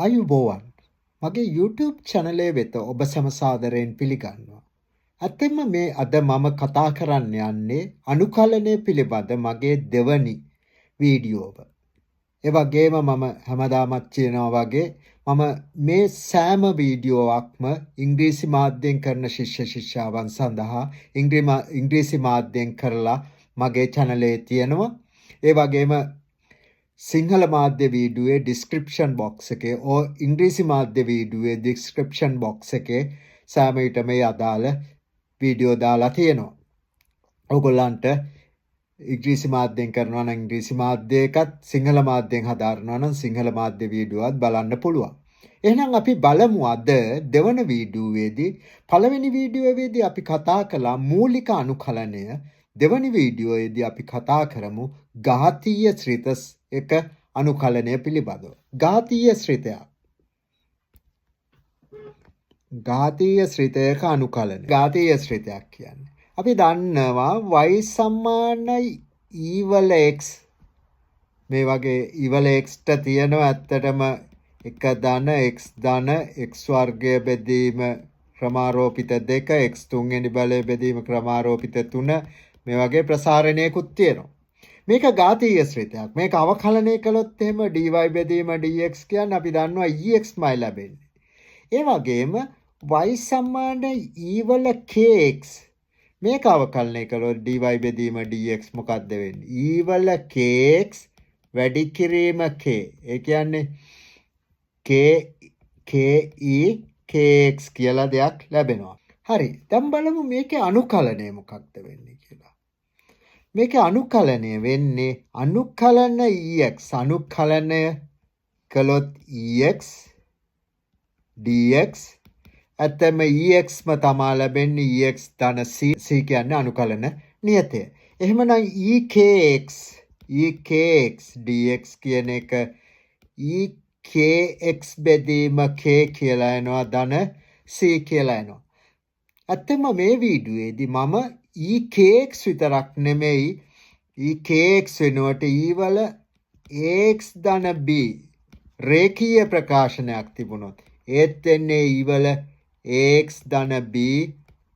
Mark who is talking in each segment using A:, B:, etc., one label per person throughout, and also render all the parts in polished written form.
A: ආයුබෝවන් මගේ YouTube channel වෙත ඔබ සැම සාදරයෙන් පිළිගන්නවා. ඇත්තෙන්ම මේ අද මම කතා කරන්න යන්නේ අනුකලනය පිළිබඳ මගේ දෙවනි වීඩියෝව. ඒ වගේම මම හැමදාමත් කියනවා වගේ මම මේ සෑම වීඩියෝවක්ම ඉංග්‍රීසි මාධ්‍යයෙන් කරන ශිෂ්‍ය ශිෂ්‍යාවන් සඳහා ඉංග්‍රීසි මාධ්‍යයෙන් කරලා මගේ channel එකේ තියෙනවා. ඒ වගේම සිංහල මාධ්‍ය වීඩියෝයේ ඩිස්ක්‍රිප්ෂන් බොක්ස් එකේ ඕ ඉංග්‍රීසි මාධ්‍ය වීඩියෝයේ ඩිස්ක්‍රිප්ෂන් බොක්ස් එකේ සෑම විටම මේ අදාළ වීඩියෝ දාලා තියෙනවා. ඔයගොල්ලන්ට ඉංග්‍රීසි මාධ්‍යයෙන් කරනවා නම් ඉංග්‍රීසි මාධ්‍ය එකත් සිංහල මාධ්‍යයෙන් හදාරනවා නම් සිංහල මාධ්‍ය වීඩියෝවත් බලන්න පුළුවන්. එහෙනම් අපි බලමු අද දෙවන වීඩියෝවේදී පළවෙනි වීඩියෝවේදී අපි කතා කළා මූලික අනුකලනය. දෙවනි වීඩියෝවේදී අපි කතා කරමු ඝාතීය ශ්‍රිත එක අනුකලනය පිළිබඳව. ඝාතීය ශ්‍රිතයක්. ඝාතීය ශ්‍රිතයක අනුකලනය. ඝාතීය ශ්‍රිතයක් කියන්නේ අපි දන්නවා y සමානයි e වල x මේ වගේ e වල x ට තියෙනවා ඇත්තටම එක ධන x ධන x වර්ගය බෙදීම ක්‍රමාරෝපිත 2 x තුන්වෙනි බලය බෙදීම ක්‍රමාරෝපිත 3 මේ වගේ ප්‍රසාරණයකුත් තියෙනවා. මේක ඝාතීය ශ්‍රිතයක්. මේක අවකලනය කළොත් එහෙම dy බෙදීම dx කියන්නේ අපි දන්නවා exමයි ලැබෙන්නේ. ඒ වගේම y සමාන e වල kx මේක අවකලනය කළොත් dy බෙදීම dx මොකක්ද වෙන්නේ? e වල kx වැඩි කිරීම k. ඒ කියන්නේ kx කියලා දෙයක් ලැබෙනවා. හරි. දැන් බලමු මේකේ අනුකලනය මොකක්ද වෙන්නේ කියලා. මේකේ අනුකලනය වෙන්නේ අනුකලන ex අනුකලනය කළොත් ex dx ඇත්තම exම තමයි ලැබෙන්නේ ex ධන c කියන්නේ අනුකලන නියතය. එහෙමනම් ekx dx කියන එක ekx බෙදීම k කියලා එනවා ධන c කියලා එනවා. ඇත්තම මේ වීඩියෝවේදී මම ekx විතරක් නෙමෙයි ekx වෙනුවට e වල ax ධන b රේඛීය ප්‍රකාශනයක් තිබුණොත් ඒත් වෙන්නේ e වල ax ධන b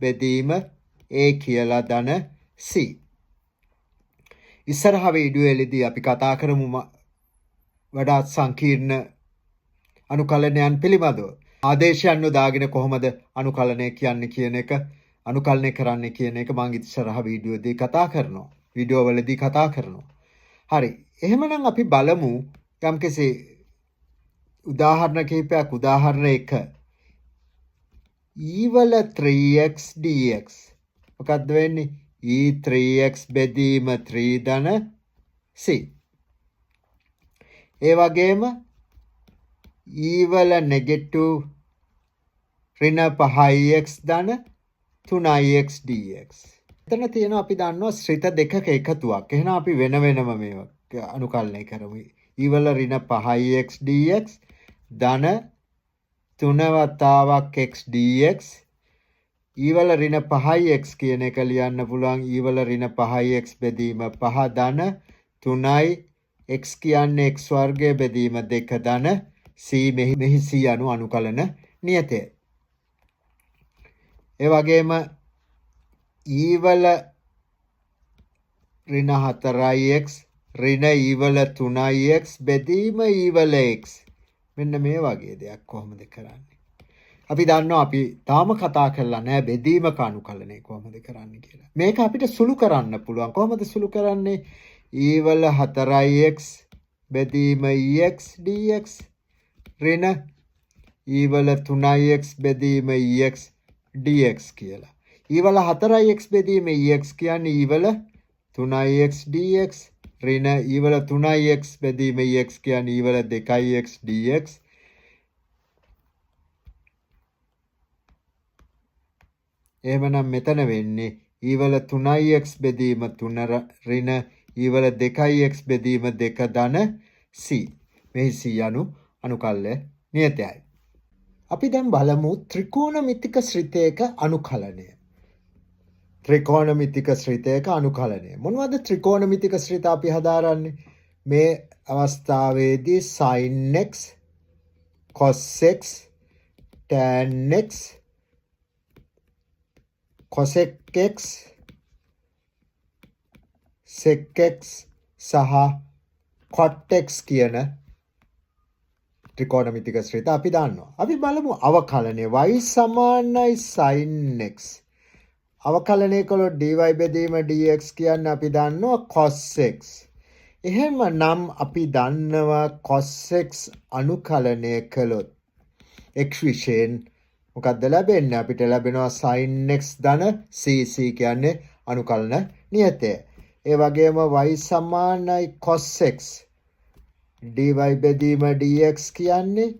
A: බෙදීම a කියලා ධන c. ඉස්සරහ වීඩියෝවේදී අපි කතා කරමු වඩාත් සංකීර්ණ අනුකලනයන් පිළිබඳව. ආදේශයන් යොදාගෙන කොහොමද අනුකලනය කියන්නේ කියන එක අනුකලනය කරන්නේ කියන එක මම ඉස්සරහ වීඩියෝදී කතා කරනවා. වීඩියෝ වලදී කතා කරනවා. හරි. එහෙමනම් අපි බලමු යම්කිසි උදාහරණ කිහිපයක්. උදාහරණ 1. e වල 3x dx මොකක්ද වෙන්නේ? e 3x බෙදීම 3 ධන c. ඒ වගේම e වල නෙගටිව් ඍණ 5x ධන 3x dx. එතන තියෙනවා අපි දන්නවා ශ්‍රිත දෙකක එකතුවක්. එහෙනම් අපි වෙන වෙනම මේවා අනුකලනය කරමු. e වල ඍණ 5x dx ධන 3 වතාවක් x dx. e වල ඍණ 5x කියන එක ලියන්න පුළුවන් e වල ඍණ 5x බෙදීම 5 ධන 3යි x කියන්නේ x වර්ගය බෙදීම 2 ධන c මෙහි c අනු අනුකලන නියතය. ඒ වගේම e වල ඍණ 4x ඍණ e වල 3x බෙදීම e වල x මෙන්න මේ වගේ දෙයක් කොහොමද කරන්නේ? අපි දන්නවා අපි තාම කතා කරලා නැහැ බෙදීමක අනුකලනය කොහොමද කරන්නේ කියලා. මේක අපිට සුළු කරන්න පුළුවන්. කොහොමද සුළු කරන්නේ? e වල 4x බෙදීම ex dx ඍණ e වල 3x බෙදීම ex dx කියලා. e වල 4x බෙදීම ex කියන්නේ e වල 3x dx ඍණ e වල 3x බෙදීම ex කියන්නේ e වල 2x dx. එහෙමනම් මෙතන වෙන්නේ e වල 3x බෙදීම 3 ඍණ e වල 2x බෙදීම 2 ධන c. මෙහි c අනු අනුකල්ය නියතයයි. අපි දැන් බලමු ත්‍රිකෝණමිතික ශ්‍රිතයක අනුකලනය. ත්‍රිකෝණමිතික ශ්‍රිතයක අනුකලනය. මොනවද ත්‍රිකෝණමිතික ශ්‍රිත අපි හදාරන්නේ? මේ අවස්ථාවේදී sin x cos x tan x cosec x sec x සහ cot x කියන ත්‍රිකෝණමිතික ශ්‍රිත අපි දන්නවා. අපි බලමු අවකලනය y සමානයි sin x. අවකලනය කළොත් dy බෙදීම dx කියන්නේ අපි දන්නවා cos x. එහෙමනම් අපි දන්නවා cos x අනුකලනය කළොත් x විශේෂයෙන් මොකක්ද ලැබෙන්නේ? අපිට ලැබෙනවා sin x ධන cc කියන්නේ අනුකලන නියතය. ඒ වගේම y සමානයි cos x dy බෙදීම dx කියන්නේ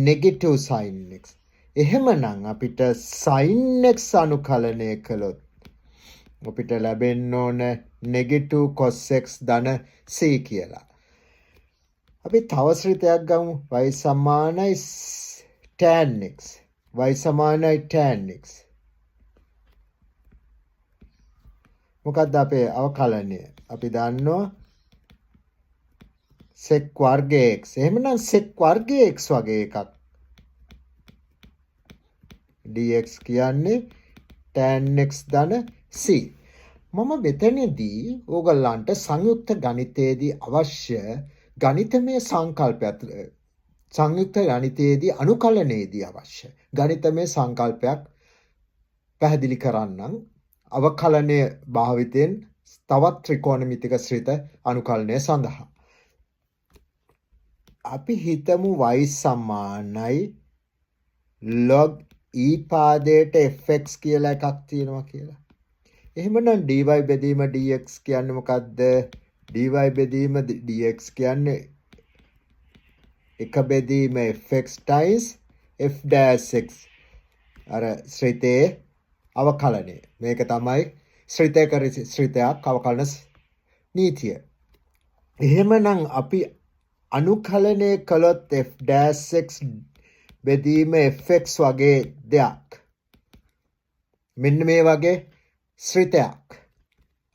A: negative sin x. එහෙමනම් අපිට sin x අනුකලනය කළොත් අපිට ලැබෙන්න ඕන negative cos x ධන c කියලා. අපි තව ශ්‍රිතයක් ගමු. y සමානයි tan x. y සමානයි tan x. මොකක්ද අපේ අවකලනය? අපි දන්නවා sec වර්ග x. එහෙමනම් sec වර්ග x වගේ එකක්. dx කියන්නේ tan x ධන c. මම මෙතනදී ඕගොල්ලන්ට සංයුක්ත ගණිතයේදී අවශ්‍ය ගණිතමය සංකල්පයක් සංයුක්ත ගණිතයේදී අනුකලනයේදී අවශ්‍ය ගණිතමය සංකල්පයක් පැහැදිලි කරන්නම්. අවකලනය භාවිතයෙන් තවත් ත්‍රිකෝණමිතික ශ්‍රිත අනුකලනය සඳහා. අපි හිතමු y සමානයි log e පාදයට fx කියලා එකක් තියෙනවා කියලා. එහෙමනම් dy බෙදීම dx කියන්නේ මොකද්ද? dy බෙදීම dx කියන්නේ එක බෙදීම fx times f dash x. අර ශ්‍රිතයේ අවකලනය. මේක තමයි ශ්‍රිතයක් අවකලන නීතිය. එහෙමනම් අපි අනුකලනය කළොත් f dash x බෙදීම fx වගේ දෙයක්. මෙන්න මේ වගේ ශ්‍රිතයක්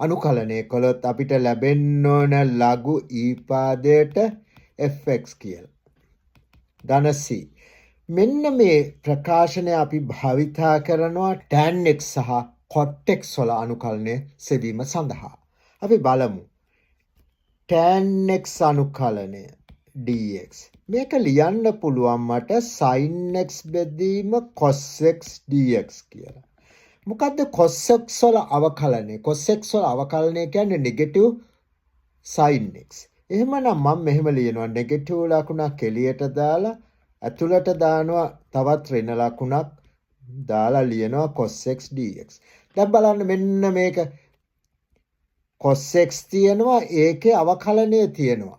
A: අනුකලනය කළොත් අපිට ලැබෙන්න ඕන ලඝු e පාදයට fx කියලා. ධන c. මෙන්න මේ ප්‍රකාශනය අපි භාවිතා කරනවා tan x සහ cot x වල අනුකලනය සෙවීම සඳහා. අපි බලමු. tan x අනුකලනය dx. මේක ලියන්න පුළුවන් මට sin x බෙදීම cos x dx කියලා. මොකද්ද cos x වල අවකලනය? cos x වල අවකලනය කියන්නේ negative sin x. එහෙමනම් මම මෙහෙම ලියනවා negative ලකුණක් එළියට දාලා ඇතුළට දානවා තවත් ඍණ ලකුණක් දාලා ලියනවා cos x dx. දැන් බලන්න මෙන්න මේක cos x තියෙනවා ඒකේ අවකලනය තියෙනවා.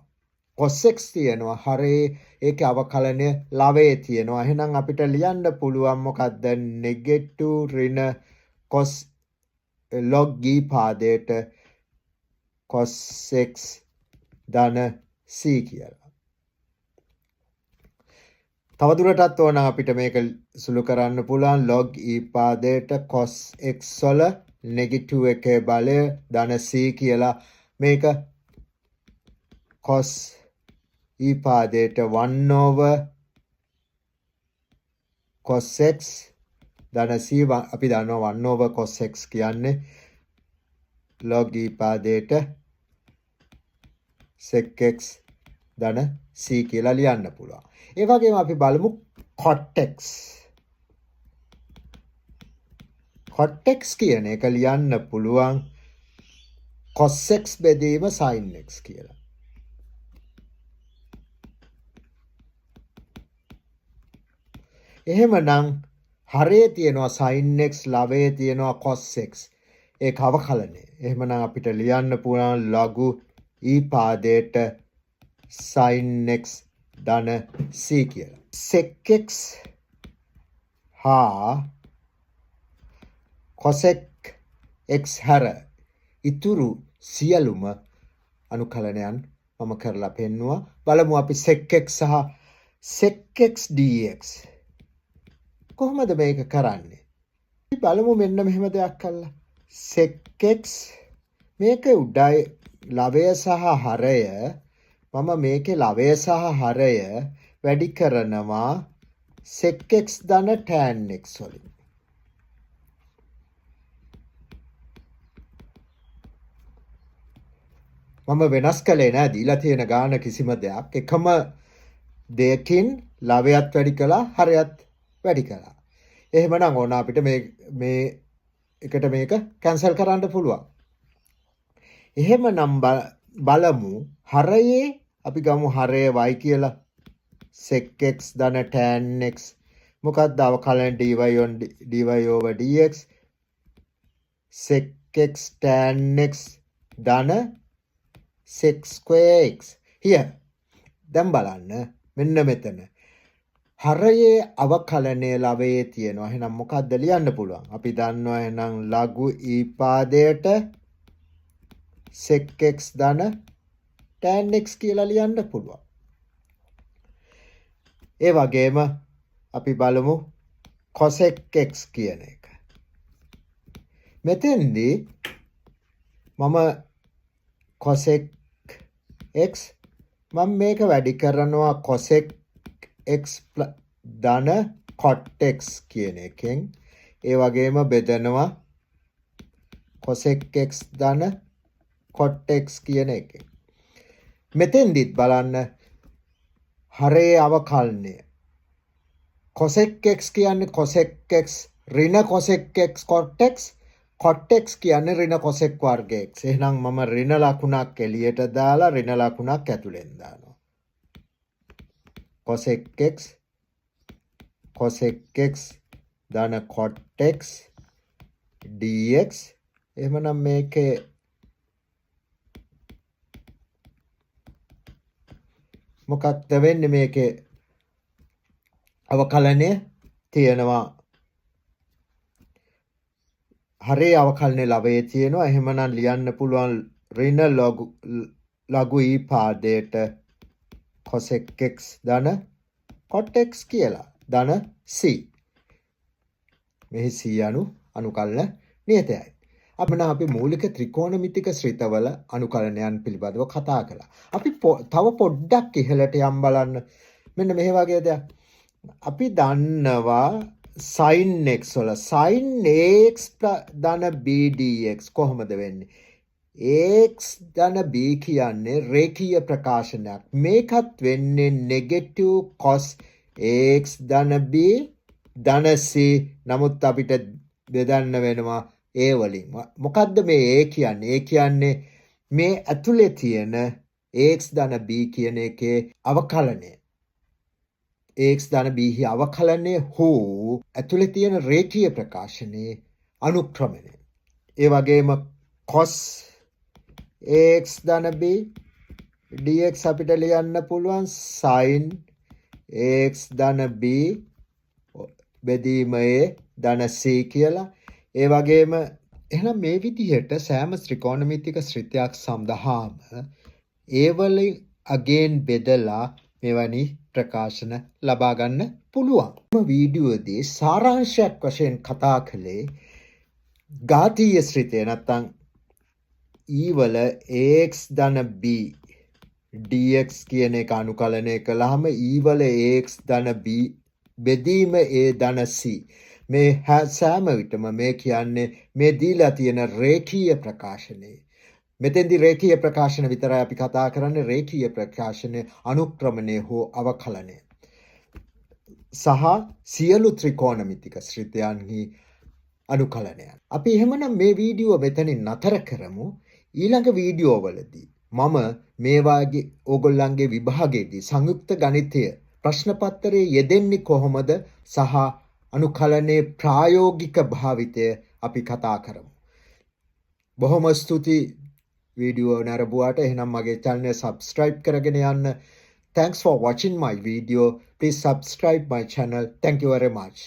A: cos x තියෙනවා හරේ ඒකේ අවකලනය ලවයේ තියෙනවා. එහෙනම් අපිට ලියන්න පුළුවන් මොකද්ද? negative ඍණ cos log e පාදයට cos x ධන c කියලා. තවදුරටත් ඕන අපිට මේක සුළු කරන්න පුළුවන් log e පාදයට cos x වල negative එකේ බලය ධන c කියලා. මේක cos e පාදයට 1 over cos x ධන c. අපි දන්නවා 1 over cos x කියන්නේ log e පාදයට sec x ධන c කියලා ලියන්න පුළුවන්. ඒ වගේම අපි බලමු cot x. cot x කියන එක ලියන්න පුළුවන් cos x බෙදීම sin x කියලා. එහෙමනම් හරේ තියෙනවා sin x ලවයේ තියෙනවා cos x. ඒක අවකලනය. එහෙමනම් අපිට ලියන්න පුළුවන් ලඝු e පාදයට sin x ධන c කියලා. sec x හා cosec x හැර ඉතුරු සියලුම අනුකලනයන් මම කරලා පෙන්නුවා. බලමු අපි sec x සහ sec x dx කොහොමද මේක කරන්නේ? අපි බලමු මෙන්න මෙහෙම දෙයක් කළා. sec x මේක උඩයි ලවය සහ හරය මම මේකේ ලවය සහ හරය වැඩි කරනවා sec x ධන tan x වලින්. මම වෙනස් කළේ නෑ දීලා තියෙන ගාන කිසිම දෙයක්. එකම දෙයකින් ලවයත් වැඩි කළා හරයත් වැඩි කළා. එහෙමනම් ඕන අපිට මේ එකට මේක කැන්සල් කරන්න පුළුවන්. එහෙමනම් බලමු හරයේ අපි ගමු හරය y කියලා sec x ධන tan x මොකක්ද අවකලන dy over dx sec x tan x ධන sec square x. here දැන් බලන්න මෙන්න මෙතන හරයේ අවකලනයේ ලවයේ තියෙනවා. එහෙනම් මොකක්ද ලියන්න පුළුවන්? අපි දන්නවා එහෙනම් ලඝු ඊපාදයට sec x ධන tan x කියලා ලියන්න පුළුවන්. ඒ වගේම අපි බලමු cosec x කියන එක. මෙතෙන්දී මම cosec x මම මේක වැඩි කරනවා cosec x ධන cot x කියන එකෙන්. ඒ වගේම බෙදනවා cosec x ධන cot x කියන එකෙන්. මෙතෙන්දිත් බලන්න හරයේ අවකලනය cosec x කියන්නේ cosec x ඍණ cosec x cot x cot x කියන්නේ ඍණ cosec වර්ග x. එහෙනම් මම ඍණ ලකුණක් එළියට දාලා ඍණ ලකුණක් ඇතුලෙන් දානවා. cosec x ධන cot x dx. එහෙමනම් මේකේ මොකක්ද වෙන්නේ? මේකේ අවකලනය තියෙනවා හරේ අවකලනයේ ලවයේ තියෙනවා. එහෙමනම් ලියන්න පුළුවන් ඍණ ලඝු ඊපාදයට cosec x ධන cot x කියලා ධන c. මෙහි c අනුකලන නියතයයි. අපි මූලික ත්‍රිකෝණමිතික ශ්‍රිතවල අනුකලනයන් පිළිබඳව කතා කළා. අපි තව පොඩ්ඩක් ඉහළට යම් බලන්න. මෙන්න මේ වගේ දෙයක්. අපි දන්නවා sin x වල sin x ධන b dx කොහොමද වෙන්නේ? x ධන b කියන්නේ රේඛීය ප්‍රකාශනයක්. මේකත් වෙන්නේ negative cos x ධන b ධන c. නමුත් අපිට බෙදන්න වෙනවා a වලින්. මොකද්ද මේ a කියන්නේ? a කියන්නේ මේ ඇතුලේ තියෙන x ධන b කියන එකේ අවකලනය. x ධන b හි අවකලනය හෝ ඇතුලේ තියෙන රේඛීය ප්‍රකාශනයේ අනුක්‍රමණය. ඒ වගේම cos x ධන b dx අපිට ලියන්න පුළුවන් sin x ධන b බෙදීම a ධන c කියලා. ඒ වගේම එහෙනම් මේ විදිහට සෑම ත්‍රිකෝණමිතික ශ්‍රිතයක් සඳහාම ඒ වලින් අගෙන් බෙදලා මෙවැනි ප්‍රකාශන ලබා ගන්න පුළුවන්. මේ වීඩියෝදී සාරාංශයක් වශයෙන් කතා කළේ ඝාතීය ශ්‍රිතය නැත්නම් e වල ax ධන b dx කියන එක අනුකලනය කළාම e වල ax ධන b බෙදීම a ධන c. මේ සෑම විටම මේ කියන්නේ මේ දීලා තියෙන රේඛීය ප්‍රකාශනය. මෙතෙන්දී රේඛීය ප්‍රකාශන විතරයි අපි කතා කරන්නේ. රේඛීය ප්‍රකාශනයේ අනුක්‍රමණය හෝ අවකලනය සහ සියලු ත්‍රිකෝණමිතික ශ්‍රිතයන්හි අනුකලනය. අපි එහෙමනම් මේ වීඩියෝ මෙතනින් නතර කරමු. ඊළඟ වීඩියෝ වලදී මම මේ වාගේ ඕගොල්ලන්ගේ විභාගයේදී සංයුක්ත ගණිතය ප්‍රශ්න පත්‍රයේ යෙදෙන්නේ කොහොමද සහ අනුකලනයේ ප්‍රායෝගික භාවිතය අපි කතා කරමු. බොහොම ස්තුතියි වීඩියෝ නරඹුවාට. එහෙනම් මගේ channel subscribe කරගෙන යන්න. Thanks for watching my video. Please subscribe my channel. Thank you very much.